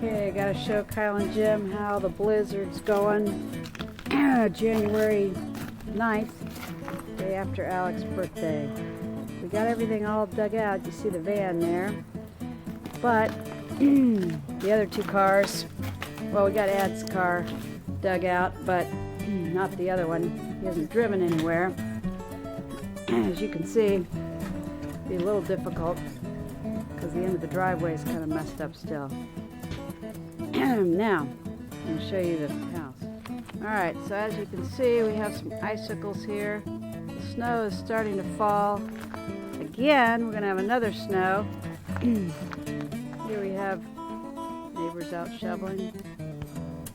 Okay, I gotta show Kyle and Jim how the blizzard's going. January 9th, day after Alex's birthday. We got everything all dug out. You see the van there. But the other two cars, well, we got Ed's car dug out, but not the other one. He hasn't driven anywhere. As you can see, it'll be a little difficult because the end of the driveway is kind of messed up still. Now, I'm going to show you the house. Alright, so as you can see, we have some icicles here. The snow is starting to fall. Again, we're going to have another snow. Here we have neighbors out shoveling.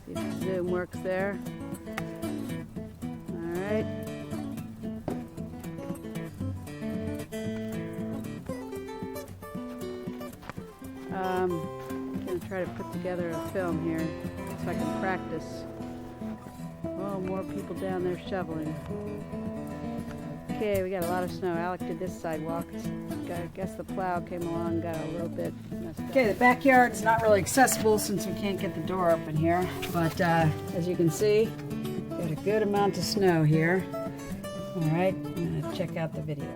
See if the zoom works there. Alright. I'm going to try to put together a film here so I can practice. Oh, more people down there shoveling. Okay, we got a lot of snow. Alec did this sidewalk. I guess the plow came along, got a little bit messed up. Okay, the backyard's not really accessible since we can't get the door open here. But as you can see, got a good amount of snow here. All right, I'm going to check out the video.